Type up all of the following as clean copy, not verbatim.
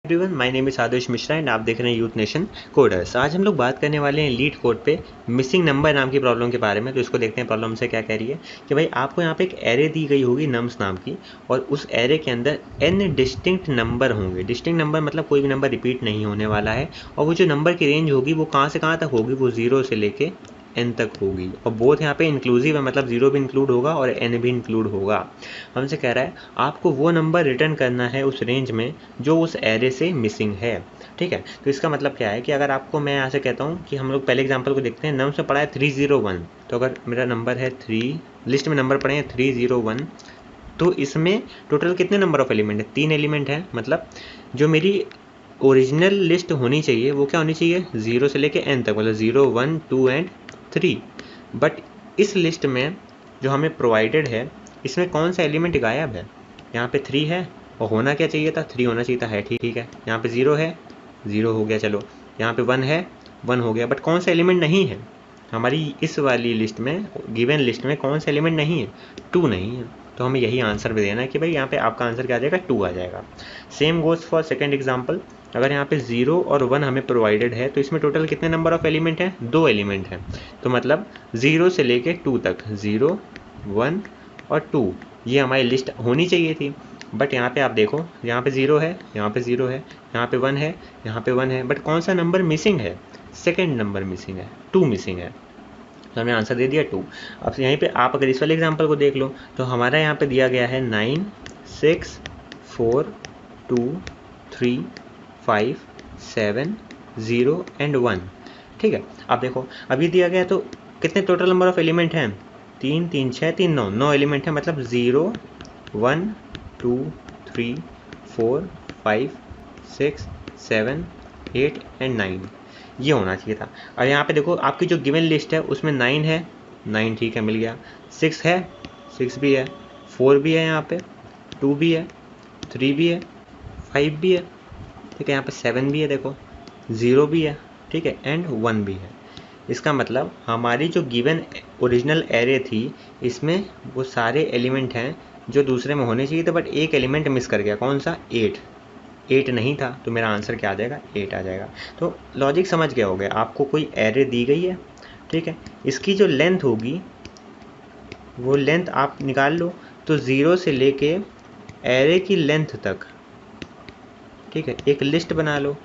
Everyone, my name is Adarsh Mishra and आप देख रहे हैं यूथ नेशन कोडर्स। आज हम लोग बात करने वाले हैं लीड कोड पे मिसिंग नंबर नाम की प्रॉब्लम के बारे में। तो इसको देखते हैं प्रॉब्लम से क्या कह रही है कि भाई आपको यहाँ पे एक एरे दी गई होगी नम्स नाम की, और उस एरे के अंदर n डिस्टिंक्ट नंबर होंगे। डिस्टिंक्ट नंबर मतलब कोई भी नंबर रिपीट नहीं होने वाला है, और वो जो नंबर की रेंज होगी वो कहाँ से कहाँ तक होगी, वो 0 से लेके n तक होगी। और बोथ यहाँ पे इंक्लूसिव है, मतलब 0 भी इंक्लूड होगा और n भी इंक्लूड होगा। हमसे कह रहा है आपको वो नंबर रिटर्न करना है उस रेंज में जो उस एरे से मिसिंग है। ठीक है, तो इसका मतलब क्या है कि अगर आपको मैं यहाँ से कहता हूँ कि हम लोग पहले एग्जांपल को देखते हैं। नम्स में पड़ा है 301, तो अगर मेरा नंबर है 3, लिस्ट में नंबर पड़े हैं 301, तो इसमें टोटल कितने नंबर ऑफ एलिमेंट है? 3 एलिमेंट है। मतलब जो मेरी ओरिजिनल लिस्ट होनी चाहिए वो क्या होनी चाहिए? 0 से लेके n तक, मतलब 0, 1, 2 एंड 3। बट इस लिस्ट में जो हमें प्रोवाइडेड है इसमें कौन सा एलिमेंट गायब है? यहाँ पे 3 है, और होना क्या चाहिए था? 3 होना चाहिए था। है ठीक है। यहाँ पे 0 है, 0 हो गया, चलो। यहाँ पे 1 है, 1 हो गया। बट कौन सा एलिमेंट नहीं है हमारी इस वाली लिस्ट में, गिवन लिस्ट में कौन सा एलिमेंट नहीं है? 2 नहीं है। तो हमें यही आंसर भी देना है कि भाई यहाँ पे आपका आंसर क्या आ जाएगा? 2 आ जाएगा। Same goes for second example. अगर यहाँ पे 0 और 1 हमें प्रोवाइडेड है तो इसमें टोटल कितने नंबर ऑफ एलिमेंट हैं? 2 एलिमेंट हैं। तो मतलब 0 से लेके 2 तक, 0, 1 और 2, ये हमारी लिस्ट होनी चाहिए थी। बट यहाँ पे आप देखो, यहाँ पे 0 है, यहाँ पे 0 है, यहाँ पे 1 है, यहाँ पे 1 है। बट कौन सा नंबर मिसिंग है? सेकेंड नंबर मिसिंग है, 2 मिसिंग है। तो हमने आंसर दे दिया 2। अब यहीं पे आप अगर इस वाले एग्जांपल को देख लो तो हमारा यहाँ पे दिया गया है 9, 6, 4, 2, 3, 5, 7, 0 एंड 1। ठीक है। अब देखो, अब ये दिया गया तो कितने टोटल नंबर ऑफ एलिमेंट हैं? 3, 3, 6, 3, 9, 9 एलिमेंट है। मतलब 0, 1, 2, 3, 4, 5, 6, 7, 8 एंड 9, ये होना चाहिए था। और यहाँ पे देखो आपकी जो गिवन लिस्ट है उसमें 9 है, 9 ठीक है, मिल गया। 6 है, 6 भी है, 4 भी है, यहाँ पे 2 भी है, 3 भी है, 5 भी है, ठीक है। यहाँ पे 7 भी है, देखो 0 भी है, ठीक है, एंड 1 भी है। इसका मतलब हमारी जो गिवन ओरिजिनल एरे थी इसमें वो सारे एलिमेंट हैं जो दूसरे में होने चाहिए थे, बट एक एलिमेंट मिस कर गया। कौन सा? 8 नहीं था। तो मेरा आंसर क्या आ जाएगा? 8 आ जाएगा। तो लॉजिक समझ गया होगा। आपको कोई एरे दी गई है, ठीक है, इसकी जो लेंथ होगी वो लेंथ आप निकाल लो। तो 0 से लेके एरे की लेंथ तक, ठीक है, एक लिस्ट बना लो।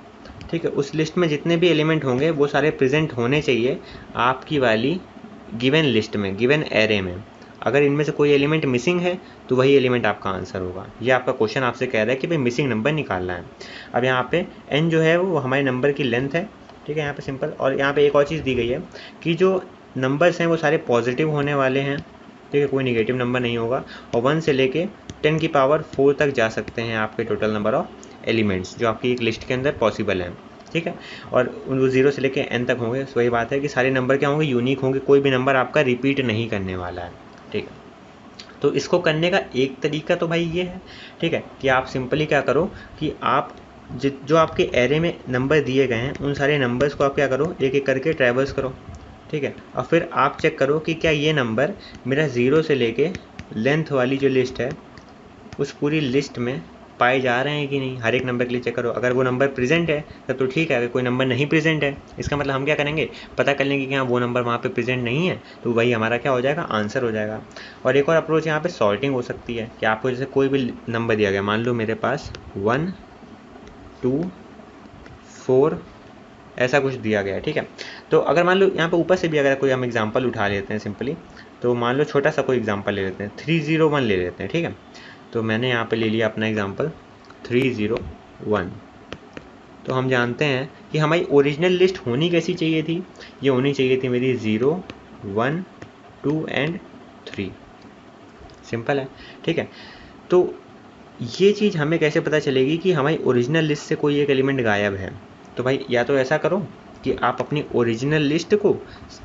ठीक है, उस लिस्ट में जितने भी एलिमेंट होंगे वो सारे प्रेजेंट होने चाहिए आपकी वाली गिवन लिस्ट में, गिवन एरे में। अगर इनमें से कोई एलिमेंट मिसिंग है तो वही एलिमेंट आपका आंसर होगा। ये आपका क्वेश्चन आपसे कह रहा है कि भाई मिसिंग नंबर निकालना है। अब यहाँ पे n जो है वो हमारे नंबर की लेंथ है, ठीक है, यहाँ पे सिंपल। और यहाँ पे एक और चीज़ दी गई है कि जो नंबर्स हैं वो सारे पॉजिटिव होने वाले हैं, ठीक है, कोई निगेटिव नंबर नहीं होगा। और 1 से लेके 10 की पावर 4 तक जा सकते हैं आपके टोटल नंबर ऑफ एलिमेंट्स जो आपकी एक लिस्ट के अंदर पॉसिबल हैं, ठीक है। और वो 0 से लेके n तक होंगे। तो वही बात है कि सारे नंबर क्या होंगे? यूनिक होंगे, कोई भी नंबर आपका रिपीट नहीं करने वाला है, ठीक है। तो इसको करने का एक तरीका तो भाई ये है, ठीक है, कि आप सिंपली क्या करो कि आप जो आपके एरे में नंबर दिए गए हैं उन सारे नंबर्स को आप क्या करो, एक एक करके ट्रैवर्स करो, ठीक है। और फिर आप चेक करो कि क्या ये नंबर मेरा 0 से लेके लेंथ वाली जो लिस्ट है उस पूरी लिस्ट में पाए जा रहे हैं कि नहीं। हर एक नंबर के लिए चेक करो। अगर वो नंबर प्रेजेंट है तब तो ठीक है। अगर कोई नंबर नहीं प्रेजेंट है, इसका मतलब हम क्या करेंगे? पता कर लेंगे कि हाँ वो नंबर वहाँ पे प्रेजेंट नहीं है, तो वही हमारा क्या हो जाएगा? आंसर हो जाएगा। और एक और अप्रोच यहाँ पे सॉर्टिंग हो सकती है कि आपको जैसे कोई भी नंबर दिया गया, मान लो मेरे पास 1, 2, 4 ऐसा कुछ दिया गया है, ठीक है। तो अगर मान लो यहाँ पे ऊपर से भी अगर कोई हम एग्जाम्पल उठा लेते हैं सिंपली, तो मान लो छोटा सा कोई एग्जाम्पल ले लेते हैं, 301 ले लेते हैं, ठीक है। तो मैंने यहाँ पे ले लिया अपना एग्जाम्पल 301। तो हम जानते हैं कि हमारी ओरिजिनल लिस्ट होनी कैसी चाहिए थी? ये होनी चाहिए थी मेरी 0, 1, 2 एंड 3। सिंपल है, ठीक है। तो ये चीज़ हमें कैसे पता चलेगी कि हमारी ओरिजिनल लिस्ट से कोई एक एलिमेंट गायब है? तो भाई या तो ऐसा करो कि आप अपनी ओरिजिनल लिस्ट को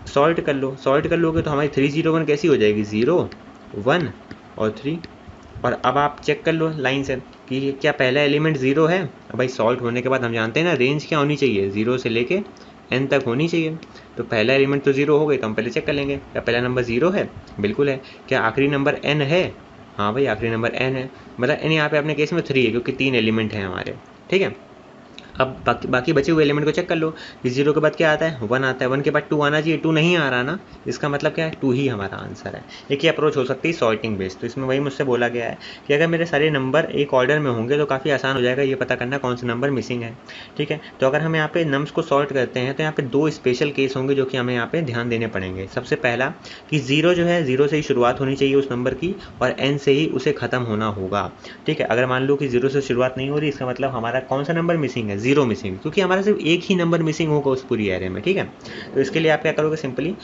सॉल्ट कर लो। सॉल्ट कर लोगे तो हमारी 301 कैसी हो जाएगी? 0, 1 और 3। और अब आप चेक कर लो लाइन से कि क्या पहला एलिमेंट 0 है। अब भाई सॉल्ट होने के बाद हम जानते हैं ना रेंज क्या होनी चाहिए? 0 से लेके n तक होनी चाहिए। तो पहला एलिमेंट तो 0 हो गई, तो हम पहले चेक कर लेंगे क्या पहला नंबर 0 है? बिल्कुल है। क्या आखिरी नंबर n है? हाँ भाई आखिरी नंबर n है। मतलब n यहाँ पे अपने केस में 3 है क्योंकि 3 एलिमेंट हैं हमारे, ठीक है। अब बाकी बचे हुए एलिमेंट को चेक कर लो कि 0 के बाद क्या आता है, 1 आता है, 1 के बाद 2 आना चाहिए, 2 नहीं आ रहा ना, इसका मतलब क्या है, 2 ही हमारा आंसर है। एक ही अप्रोच हो सकती है सॉर्टिंग बेस्ड। तो इसमें वही मुझसे बोला गया है कि अगर मेरे सारे नंबर एक ऑर्डर में होंगे तो काफ़ी आसान हो जाएगा ये पता करना कौन सा नंबर मिसिंग है। ठीक है, तो अगर हम यहाँ पे नम्स को सॉर्ट करते हैं तो यहाँ पे 2 स्पेशल केस होंगे जो कि हमें यहाँ पे ध्यान देने पड़ेंगे। सबसे पहला कि 0 जो है 0 से ही शुरुआत होनी चाहिए उस नंबर की और n से ही उसे ख़त्म होना होगा। ठीक है, अगर मान लो कि 0 से शुरुआत नहीं हो रही, इसका मतलब हमारा कौन सा नंबर मिसिंग है, 0 मिसिंग, क्योंकि हमारा सिर्फ एक ही नंबर मिसिंग होगा उस पूरी एरे में। ठीक है, तो इसके लिए आप क्या करोगे, सिंपली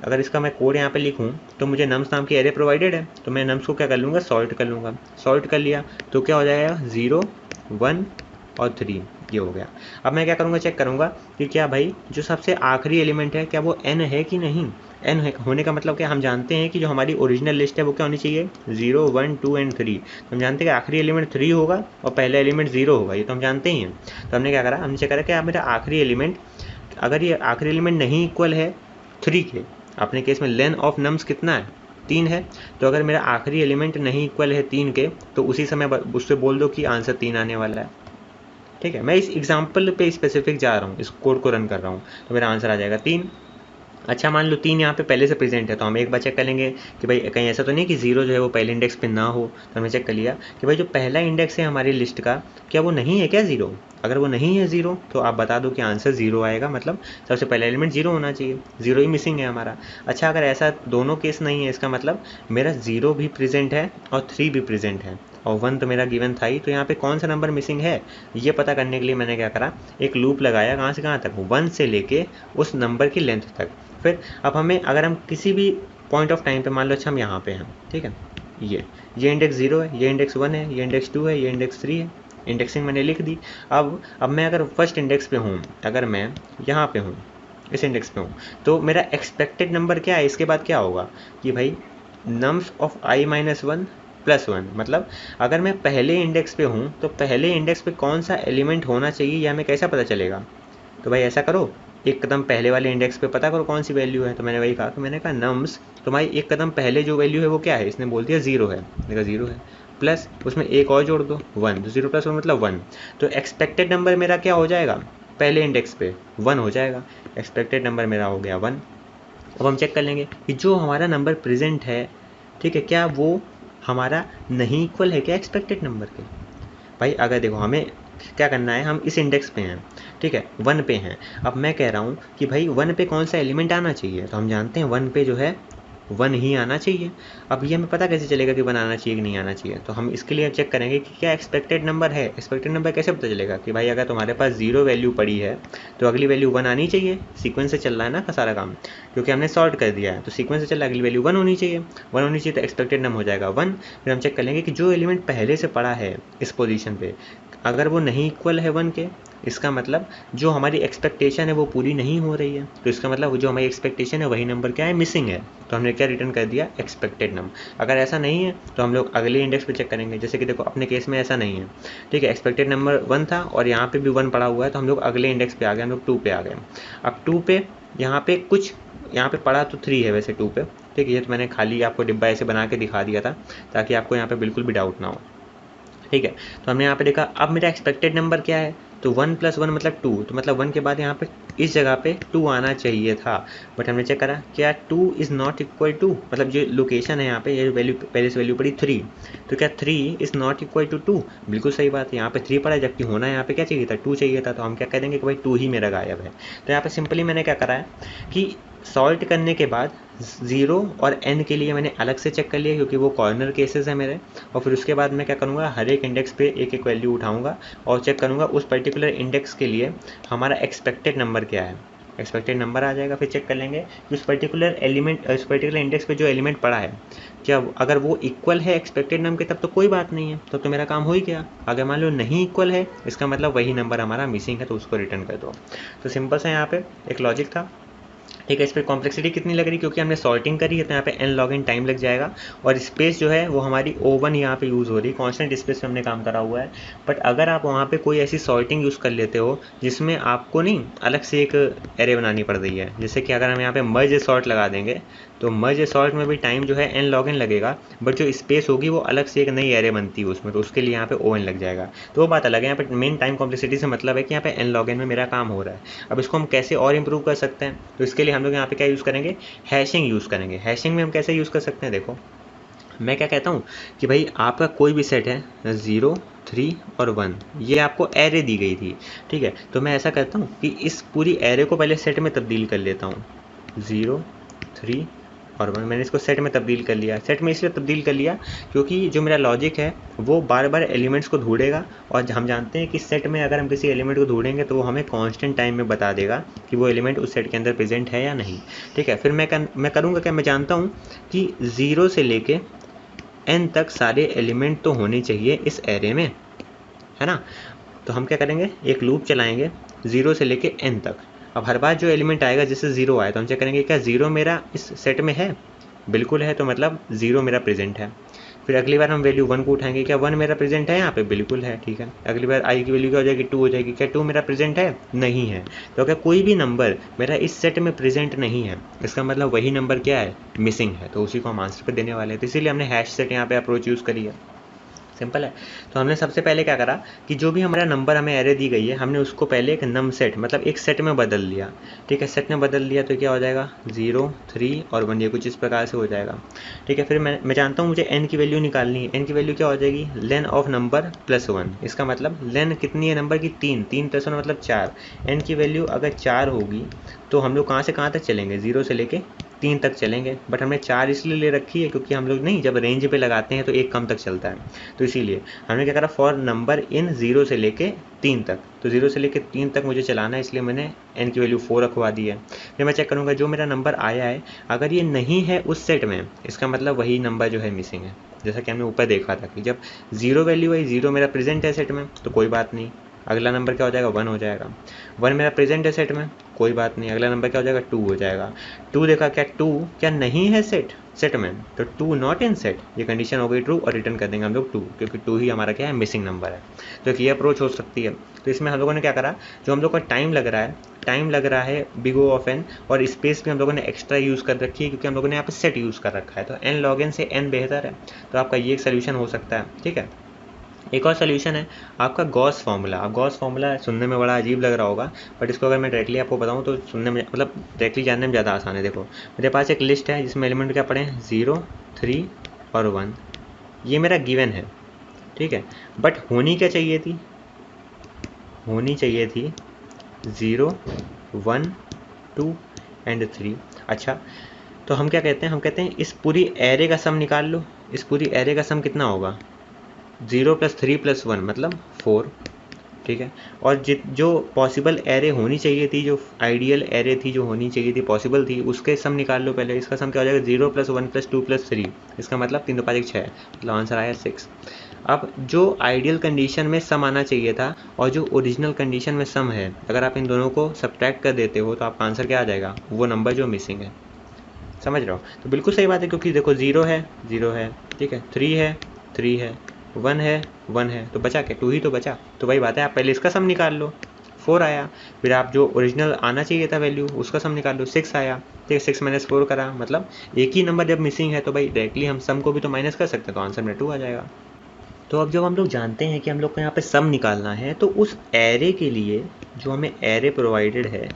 अगर इसका मैं कोड यहाँ पे लिखूँ तो मुझे नम्स नाम की एरे प्रोवाइडेड है, तो मैं नम्स को क्या कर लूँगा, सॉल्ट कर लूँगा। सॉल्ट कर लिया तो क्या हो जाएगा, 0 1 और 3 ये हो गया। अब मैं क्या करूँगा, चेक करूँगा कि क्या भाई जो सबसे आखिरी एलिमेंट है क्या वो n है कि नहीं। n होने का मतलब क्या, हम जानते हैं कि जो हमारी ओरिजिनल लिस्ट है वो क्या होनी चाहिए, 0 1 2 एंड 3। तो हम जानते हैं कि आखिरी एलिमेंट 3 होगा और पहला एलिमेंट 0 होगा, ये तो हम जानते ही हैं। तो हमने क्या करा, हमने चेक करा कि आप मेरा आखिरी एलिमेंट, अगर ये आखिरी एलिमेंट नहीं इक्वल है 3 के, अपने केस में लेंथ ऑफ नम्स कितना है, 3 है, तो अगर मेरा आखिरी एलिमेंट नहीं इक्वल है 3 के तो उसी समय उससे बोल दो कि आंसर 3 आने वाला है। ठीक है, मैं इस एग्जाम्पल पे स्पेसिफिक जा रहा हूँ, इस कोड को रन कर रहा हूँ, तो मेरा आंसर आ जाएगा 3। अच्छा मान लो 3 यहाँ पे पहले से प्रेजेंट है, तो हम एक बार चेक कर लेंगे कि भाई कहीं ऐसा तो नहीं कि 0 जो है वो पहले इंडेक्स पे ना हो। तो हमने चेक कर लिया कि भाई जो पहला इंडेक्स है हमारी लिस्ट का क्या वो नहीं है क्या 0। अगर वो नहीं है 0 तो आप बता दो कि आंसर 0 आएगा, मतलब सबसे पहला एलिमेंट 0 होना चाहिए, 0 ही मिसिंग है हमारा। अच्छा अगर ऐसा दोनों केस नहीं है, इसका मतलब मेरा 0 भी प्रेजेंट है और 3 भी प्रेजेंट है और 1 तो मेरा गिवन था ही, तो यहाँ पे कौन सा नंबर मिसिंग है ये पता करने के लिए मैंने क्या करा, एक लूप लगाया, कहाँ से कहाँ तक, 1 से लेके उस नंबर की लेंथ तक। फिर अब हमें अगर हम किसी भी पॉइंट ऑफ टाइम पे मान लो, अच्छा हम यहाँ पे हैं, ठीक है, ये इंडेक्स 0 है, ये इंडेक्स 1 है, ये इंडेक्स 2 है, ये इंडेक्स 3 है, इंडेक्सिंग मैंने लिख दी। अब मैं अगर फर्स्ट इंडेक्स पे हूँ, अगर मैं यहाँ पे हूँ इस इंडेक्स पे हूँ, तो मेरा एक्सपेक्टेड नंबर क्या है, इसके बाद क्या होगा कि भाई nums of i minus 1 plus 1, मतलब अगर मैं पहले इंडेक्स पे हूँ तो पहले इंडेक्स पे कौन सा एलिमेंट होना चाहिए या हमें कैसा पता चलेगा। तो भाई ऐसा करो, एक कदम पहले वाले इंडेक्स पे पता करो कौन सी वैल्यू है। तो मैंने वही कहा, तो मैंने कहा नम्स, तो भाई एक कदम पहले जो वैल्यू है वो क्या है, इसने बोल दिया 0 है, देखा 0 है, प्लस उसमें एक और जोड़ दो 1, तो 0 प्लस 1 मतलब 1। तो एक्सपेक्टेड नंबर मेरा क्या हो जाएगा, पहले इंडेक्स पे 1 हो जाएगा, एक्सपेक्टेड नंबर मेरा हो गया 1। अब हम चेक कर लेंगे कि जो हमारा नंबर प्रेजेंट है, ठीक है, क्या वो हमारा नहीं इक्वल है क्या एक्सपेक्टेड नंबर के। भाई अगर देखो हमें क्या करना है, हम इस इंडेक्स पे हैं, ठीक है, 1 पे हैं। अब मैं कह रहा हूँ कि भाई 1 पे कौन सा एलिमेंट आना चाहिए, तो हम जानते हैं 1 पे जो है 1 ही आना चाहिए। अब ये हमें पता कैसे चलेगा कि 1 आना चाहिए कि नहीं आना चाहिए, तो हम इसके लिए चेक करेंगे कि क्या एक्सपेक्टेड नंबर है। एक्सपेक्टेड नंबर कैसे पता चलेगा कि भाई अगर तुम्हारे पास 0 वैल्यू पड़ी है तो अगली वैल्यू 1 आनी चाहिए, सीक्वेंस से चल रहा है ना सारा काम, क्योंकि हमने सॉर्ट कर दिया है तो सीक्वेंस से चल रहा है, अगली वैल्यू 1 होनी चाहिए, 1 होनी चाहिए, तो एक्सपेक्टेड नंबर हो जाएगा 1। फिर हम चेक कर लेंगे कि जो एलिमेंट पहले से पड़ा है इस पोजीशन पे, अगर वो नहीं इक्वल है 1 के, इसका मतलब जो हमारी एक्सपेक्टेशन है वो पूरी नहीं हो रही है, तो इसका मतलब जो हमारी एक्सपेक्टेशन है वही नंबर क्या है, मिसिंग है। तो हमने क्या रिटर्न कर दिया, एक्सपेक्टेड नंबर। अगर ऐसा नहीं है तो हम लोग अगले इंडेक्स पे चेक करेंगे, जैसे कि देखो अपने केस में ऐसा नहीं है, ठीक है, एक्सपेक्टेड नंबर 1 था और यहाँ पे भी 1 पड़ा हुआ है, तो हम लोग अगले इंडेक्स पे आ गए, हम लोग 2 पे आ गए। अब 2 पे यहाँ पे कुछ, यहाँ पे पड़ा तो 3 है वैसे 2 पे, ठीक है, ये तो मैंने खाली आपको डिब्बा ऐसे बना के दिखा दिया था ताकि आपको यहाँ पे बिल्कुल भी डाउट ना हो। ठीक है, तो हमने यहाँ पे देखा अब मेरा एक्सपेक्टेड नंबर क्या है, तो 1 + 1 मतलब 2, तो मतलब 1 के बाद यहाँ पे इस जगह पे 2 आना चाहिए था, बट हमने चेक करा क्या 2 इज़ नॉट इक्वल टू, मतलब जो लोकेशन है यहाँ पे, ये वैल्यू पहले से वैल्यू पड़ी 3, तो क्या 3 इज़ नॉट इक्वल टू 2, बिल्कुल सही बात है, यहाँ पे 3 पड़ा है, जबकि होना यहाँ पे क्या चाहिए था, 2 चाहिए था, तो हम क्या कह देंगे कि भाई 2 ही मेरा गायब है। तो यहाँ पे सिंपली मैंने क्या करा है कि सॉल्ट करने के बाद 0 और n के लिए मैंने अलग से चेक कर लिया क्योंकि वो कॉर्नर केसेस है मेरे, और फिर उसके बाद मैं क्या करूँगा, हर एक इंडेक्स पे एक एक वैल्यू उठाऊँगा और चेक करूँगा उस पर्टिकुलर इंडेक्स के लिए हमारा एक्सपेक्टेड नंबर क्या है, एक्सपेक्टेड नंबर आ जाएगा। फिर चेक कर लेंगे कि उस पर्टिकुलर एलिमेंट, उस पर्टिकुलर इंडेक्स पे जो एलिमेंट पड़ा है क्या अगर वो इक्वल है एक्सपेक्टेड नंबर के, तब तो कोई बात नहीं है, तब तो मेरा काम हो ही गया। अगर मान लो नहीं इक्वल है, इसका मतलब वही नंबर हमारा मिसिंग है, तो उसको रिटर्न कर दो। तो सिंपल सा यहाँ पे एक लॉजिक था। ठीक है, इस पर कॉम्प्लेक्सिटी कितनी लग रही, क्योंकि हमने सॉर्टिंग करी है तो यहाँ पे n log n टाइम लग जाएगा, और स्पेस जो है वो हमारी O1 यहाँ पे यूज़ हो रही है, कांस्टेंट स्पेस पे हमने काम करा हुआ है। बट अगर आप वहाँ पे कोई ऐसी सॉर्टिंग यूज़ कर लेते हो जिसमें आपको नहीं अलग से एक एरे बनानी पड़ रही है, जैसे कि अगर हम यहाँ पे मर्ज सॉर्ट लगा देंगे तो मर्ज सॉर्ट में भी टाइम जो है n log n लगेगा, बट जो स्पेस होगी वो अलग से एक नई एरे बनती है उसमें, तो उसके लिए यहाँ पे o n लग जाएगा। तो वो बात अलग है, यहाँ पे मेन टाइम कॉम्प्लेक्सिटी से मतलब है कि यहाँ पे n log n में मेरा काम हो रहा है। अब इसको हम कैसे और इम्प्रूव कर सकते हैं, तो इसके लिए हम लोग यहाँ पे क्या यूज़ करेंगे, हैशिंग यूज़ करेंगे। हैशिंग में हम कैसे यूज़ कर सकते हैं, देखो मैं क्या कहता हूँ कि भाई आपका कोई भी सेट है 0, 3 और 1, ये आपको एरे दी गई थी, ठीक है। तो मैं ऐसा करता हूँ कि इस पूरी एरे को पहले सेट में तब्दील कर लेता हूँ, 0, 3 और 1। मैंने इसको सेट में तब्दील कर लिया। सेट में इसलिए तब्दील कर लिया क्योंकि जो मेरा लॉजिक है वो बार बार एलिमेंट्स को ढूंढेगा, और हम जानते हैं कि सेट में अगर हम किसी एलिमेंट को ढूंढेंगे तो वो हमें कांस्टेंट टाइम में बता देगा कि वो एलिमेंट उस सेट के अंदर प्रेजेंट है या नहीं, ठीक है। फिर मैं करूँगा क्या, मैं जानता हूँ कि 0 से लेके n तक सारे एलिमेंट तो होने चाहिए इस एरे में, है ना। तो हम क्या करेंगे, एक लूप चलाएंगे 0 से लेके n तक। अब हर बार जो एलिमेंट आएगा जैसे 0 आए तो हम चेक करेंगे क्या 0 मेरा इस सेट में है, बिल्कुल है, तो मतलब 0 मेरा प्रेजेंट है। फिर अगली बार हम वैल्यू 1 को उठाएंगे, क्या 1 मेरा प्रेजेंट है यहाँ पे, बिल्कुल है, ठीक है। अगली बार i की वैल्यू क्या हो जाएगी, 2 हो जाएगी, क्या 2 मेरा प्रेजेंट है, नहीं है। तो अगर कोई भी नंबर मेरा इस सेट में प्रेजेंट नहीं है, इसका मतलब वही नंबर क्या है, मिसिंग है, तो उसी को हम आंसर पे देने वाले हैं। तो इसीलिए हमने हैश सेट यहाँ पे अप्रोच यूज़ करी है, सिंपल है। तो हमने सबसे पहले क्या करा कि जो भी हमारा नंबर हमें एरे दी गई है हमने उसको पहले एक नम सेट मतलब एक सेट में बदल लिया, ठीक है। सेट में बदल लिया तो क्या हो जाएगा, 0, 3 और 1, ये कुछ इस प्रकार से हो जाएगा, ठीक है। फिर मैं जानता हूँ मुझे n की वैल्यू निकालनी है। n की वैल्यू क्या हो जाएगी, लेन ऑफ नंबर प्लस 1। इसका मतलब लेन कितनी है नंबर की, 3, 3 प्लस 1 मतलब 4। n की वैल्यू अगर 4 होगी तो हम लोग कहाँ से कहाँ तक चलेंगे, 0 से लेके 3 तक चलेंगे। बट हमने 4 इसलिए ले रखी है क्योंकि हम लोग नहीं जब रेंज पे लगाते हैं तो 1 कम तक चलता है, तो इसीलिए हमने क्या करा, फॉर नंबर इन 0 से लेके 3 तक। तो 0 से लेके 3 तक मुझे चलाना है, इसलिए मैंने n की वैल्यू 4 रखवा दी है। फिर मैं चेक करूँगा जो मेरा नंबर आया है अगर ये नहीं है उस सेट में, इसका मतलब वही नंबर जो है मिसिंग है। जैसा कि हमने ऊपर देखा था कि जब 0 वैल्यू है, 0 मेरा प्रेजेंट है सेट में तो कोई बात नहीं, अगला नंबर क्या हो जाएगा, 1 हो जाएगा। 1 मेरा प्रेजेंट है सेट में, कोई बात नहीं, अगला नंबर क्या हो जाएगा, 2 हो जाएगा। 2 देखा क्या 2 क्या नहीं है सेट में, तो 2 नॉट इन सेट, ये कंडीशन हो गई ट्रू और रिटर्न कर देंगे हम लोग 2, क्योंकि 2 ही हमारा क्या है, मिसिंग नंबर है। तो ये अप्रोच हो सकती है। तो इसमें हम लोगों ने क्या करा, जो हम लोग का टाइम लग रहा है बिग O ऑफ n, और स्पेस भी हम लोगों ने एक्स्ट्रा यूज़ कर रखी है क्योंकि हम लोगों ने यहाँ पे सेट यूज़ कर रखा है। तो n log n से n बेहतर है, तो आपका ये एक सोल्यूशन हो सकता है, ठीक है। एक और सोल्यूशन है आपका गॉस फार्मूला। अब गॉस फार्मूला सुनने में बड़ा अजीब लग रहा होगा, बट इसको अगर मैं डायरेक्टली आपको बताऊं तो सुनने में मतलब डायरेक्टली जानने में ज़्यादा आसान है। देखो मेरे पास एक लिस्ट है जिसमें एलिमेंट क्या पड़े हैं, 0, 3 और 1, ये मेरा गिवन है, ठीक है। बट होनी क्या चाहिए थी, होनी चाहिए थी 0, 1, 2 एंड 3। अच्छा तो हम क्या कहते हैं, हम कहते हैं इस पूरी एरे का सम निकाल लो। इस पूरी एरे का सम कितना होगा, 0 + 3 + 1 मतलब 4, ठीक है। और जो पॉसिबल एरे होनी चाहिए थी, जो आइडियल एरे थी जो होनी चाहिए थी, पॉसिबल थी, उसके सम निकाल लो पहले। इसका सम क्या हो जाएगा, 0 + 1 + 2 + 3, इसका मतलब 3 × 5 = 6, मतलब आंसर आया 6। अब जो आइडियल कंडीशन में सम आना चाहिए था और जो ओरिजिनल कंडीशन में सम है, अगर आप इन दोनों को सब्ट्रैक्ट कर देते हो तो आपका आंसर क्या आ जाएगा, वो नंबर जो मिसिंग है। समझ रहे हो, तो बिल्कुल सही बात है, क्योंकि देखो 0 है, 0 है, ठीक है, 3 है, 3 है, 1 है, 1 है, तो बचा क्या, 2 ही तो बचा। तो वही बात है, आप पहले इसका सम निकाल लो, 4 आया। फिर आप जो ओरिजिनल आना चाहिए था वैल्यू उसका सम निकाल लो, 6 आया, ठीक है। 6 - 4 करा, मतलब एक ही नंबर जब मिसिंग है तो भाई डायरेक्टली हम सम को भी तो माइनस कर सकते हैं, तो आंसर में 2 आ जाएगा। तो अब जब हम लोग जानते हैं कि हम लोग को यहाँ पे सम निकालना है, तो उस एरे के लिए जो हमें एरे प्रोवाइडेड है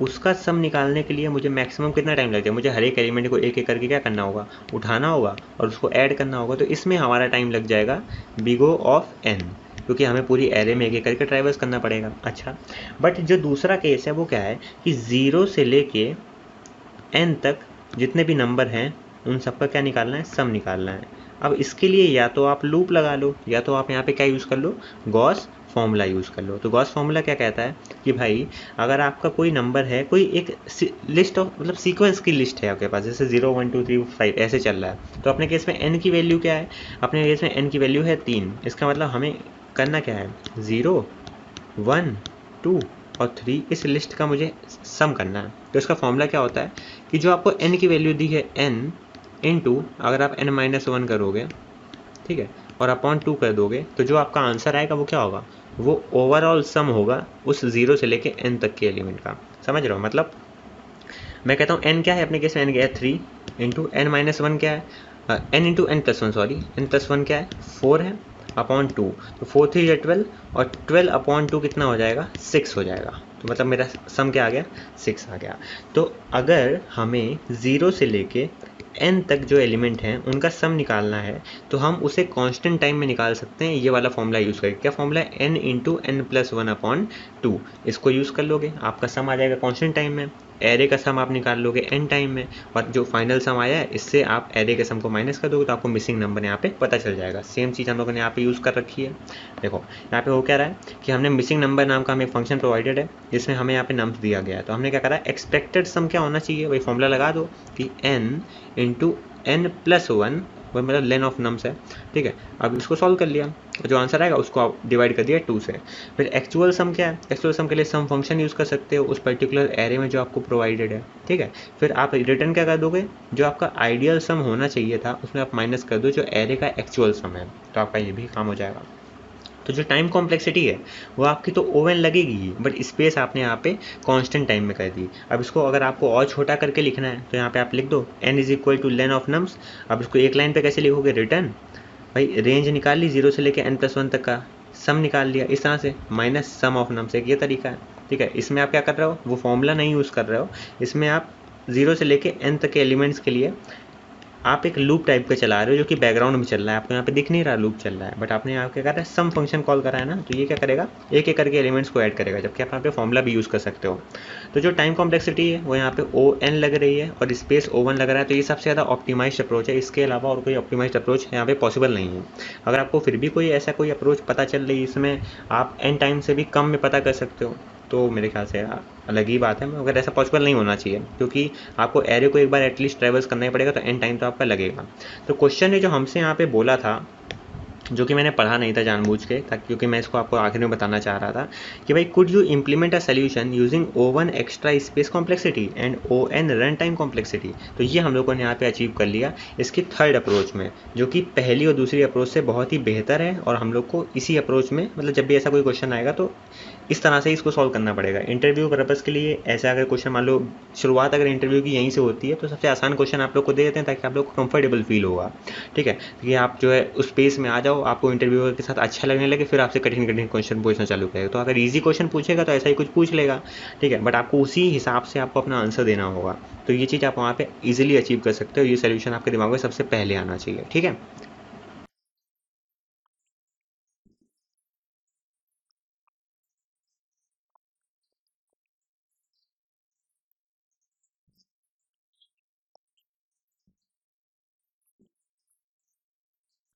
उसका सम निकालने के लिए मुझे मैक्सिमम कितना टाइम लगेगा, मुझे हर एक एलिमेंट को एक एक करके क्या करना होगा, उठाना होगा और उसको ऐड करना होगा। तो इसमें हमारा टाइम लग जाएगा बिग O ऑफ n, क्योंकि हमें पूरी एरे में एक एक करके ट्राइवर्स करना पड़ेगा। अच्छा बट जो दूसरा केस है वो क्या है कि 0 से लेके n तक जितने भी नंबर हैं उन सबका क्या निकालना है, सम निकालना है। अब इसके लिए या तो आप लूप लगा लो, या तो आप यहाँ पे क्या यूज़ कर लो, गॉस फॉर्मूला यूज़ कर लो। तो गॉस फॉर्मूला क्या कहता है कि भाई अगर आपका कोई नंबर है, कोई एक लिस्ट ऑफ मतलब सीक्वेंस की लिस्ट है आपके पास, जैसे 0, 1, 2, 3, 5 ऐसे चल रहा है, तो अपने केस में n की वैल्यू क्या है, अपने केस में n की वैल्यू है 3। इसका मतलब हमें करना क्या है, 0, 1, 2 और 3 इस लिस्ट का मुझे सम करना है। तो इसका फॉर्मूला क्या होता है कि जो आपको n की वैल्यू दी है n इंटू अगर आप n - 1 करोगे, ठीक है, और अपॉन 2 कर दोगे, तो जो आपका आंसर आएगा वो क्या होगा, वो ओवरऑल सम होगा उस 0 से लेके n तक के एलिमेंट का। समझ रहे हो, मतलब मैं कहता हूँ n क्या है अपने केस में, n क्या है 3 इंटू n माइनस वन क्या है, n into n plus one, sorry n plus one क्या है 4 है अपॉन 2, तो 4 3 या 12 और 12 अपॉन 2 कितना हो जाएगा 6 हो जाएगा। तो मतलब मेरा सम क्या आ गया 6 आ गया। तो अगर हमें 0 से लेके n तक जो एलिमेंट हैं उनका सम निकालना है तो हम उसे कांस्टेंट टाइम में निकाल सकते हैं, ये वाला फॉर्मूला यूज़ करके। क्या फॉर्मूला है, n into n plus one upon 2, इसको यूज़ कर लोगे आपका सम आ जाएगा कांस्टेंट टाइम में। एरे का सम आप निकाल लोगे n टाइम में, और जो फाइनल सम आया है इससे आप एरे के सम को माइनस कर दोगे तो आपको मिसिंग नंबर यहाँ पे पता चल जाएगा। सेम चीज़ हम लोगों ने यहाँ पे यूज़ कर रखी है। देखो यहाँ पे हो क्या रहा है कि हमने मिसिंग नंबर नाम का हमें फंक्शन प्रोवाइडेड है जिसमें हमें यहाँ पे नंबर दिया गया है, तो हमने क्या करा है एक्सपेक्टेड सम क्या होना चाहिए, वही फॉर्मूला लगा दो कि n into n plus one, वही मतलब लेन ऑफ नम्स है, ठीक है। अब इसको सॉल्व कर लिया, जो आंसर आएगा उसको आप डिवाइड कर दिया 2 से। फिर एक्चुअल सम क्या है, एक्चुअल सम के लिए सम फंक्शन यूज़ कर सकते हो उस पर्टिकुलर एरे में जो आपको प्रोवाइडेड है, ठीक है। फिर आप रिटर्न क्या कर दोगे, जो आपका आइडियल सम होना चाहिए था उसमें आप माइनस कर दो जो एरे का एक्चुअल सम है, तो आपका ये भी काम हो जाएगा। तो जो टाइम कॉम्प्लेक्सिटी है वो आपकी तो ओवन लगेगी ही, बट स्पेस आपने यहाँ पे कांस्टेंट टाइम में कर दी। अब इसको अगर आपको और छोटा करके लिखना है तो यहाँ पे आप लिख दो n is equal two lane of nums. अब इसको एक लाइन पे कैसे लिखोगे, रिटर्न, भाई रेंज निकाल ली 0 से लेके n प्लस वन तक का सम निकाल लिया इस तरह से, माइनस सम ऑफ नम्स, एक ये तरीका है, ठीक है। इसमें आप क्या कर रहे हो, वो फॉर्मूला नहीं यूज़ कर रहे हो, इसमें आप 0 से लेके n तक के एलिमेंट्स के लिए आप एक लूप टाइप का चला रहे हो जो कि बैकग्राउंड में चल रहा है, आपको यहाँ पे दिख नहीं रहा लूप चल रहा है, बट आपने यहाँ क्या करा है सम फंक्शन कॉल करा है ना, तो ये क्या करेगा एक एक करके एलिमेंट्स को ऐड करेगा, जबकि आप यहाँ पे फॉर्मूला भी यूज़ कर सकते हो। तो जो टाइम कॉम्प्लेक्सिटी है वो यहाँ पे ON लग रही है और स्पेस O1 लग रहा है, तो ये सबसे ज़्यादा ऑप्टिमाइज्ड अप्रोच है, इसके अलावा और कोई ऑप्टिमाइज्ड अप्रोच यहाँ पे पॉसिबल नहीं है। अगर आपको फिर भी कोई ऐसा कोई अप्रोच पता चल रही है इसमें आप n टाइम से भी कम में पता कर सकते हो, तो मेरे ख्याल से अलग ही बात है, मगर ऐसा पॉसिबल नहीं होना चाहिए क्योंकि आपको एरे को एक बार एटलीस्ट ट्रेवल्स करना ही पड़ेगा, तो एन टाइम तो आपका लगेगा। तो क्वेश्चन ने जो हमसे यहाँ पे बोला था, जो कि मैंने पढ़ा नहीं था जानबूझ के, ताकि क्योंकि मैं इसको आपको आखिर में बताना चाह रहा था कि भाई could you implement a solution using O1 extra space complexity and ON run time complexity. तो ये हम लोगों ने यहाँ पे अचीव कर लिया इसकी थर्ड अप्रोच में, जो कि पहली और दूसरी अप्रोच से बहुत ही बेहतर है, और हम लोग को इसी अप्रोच में मतलब जब भी ऐसा कोई क्वेश्चन आएगा तो इस तरह से इसको सॉल्व करना पड़ेगा। इंटरव्यू पर्पज़ के लिए ऐसा अगर क्वेश्चन मान लो शुरुआत अगर इंटरव्यू की यहीं से होती है तो सबसे आसान क्वेश्चन आप लोग को दे देते हैं ताकि आप लोग को कंफर्टेबल फील होगा, ठीक है, कि आप जो है उस स्पेस में आ जाओ, आपको इंटरव्यूअर के साथ अच्छा लगने लगे, फिर आपसे कठिन कठिन क्वेश्चन पूछना चालू करेगा। तो अगर ईजी क्वेश्चन पूछेगा तो ऐसा ही कुछ पूछ लेगा, ठीक है, बट आपको उसी हिसाब से आपको अपना आंसर देना होगा। तो ये चीज़ आप वहाँ पे इजीली अचीव कर सकते हो, ये सोल्यूशन आपके दिमाग में सबसे पहले आना चाहिए, ठीक है।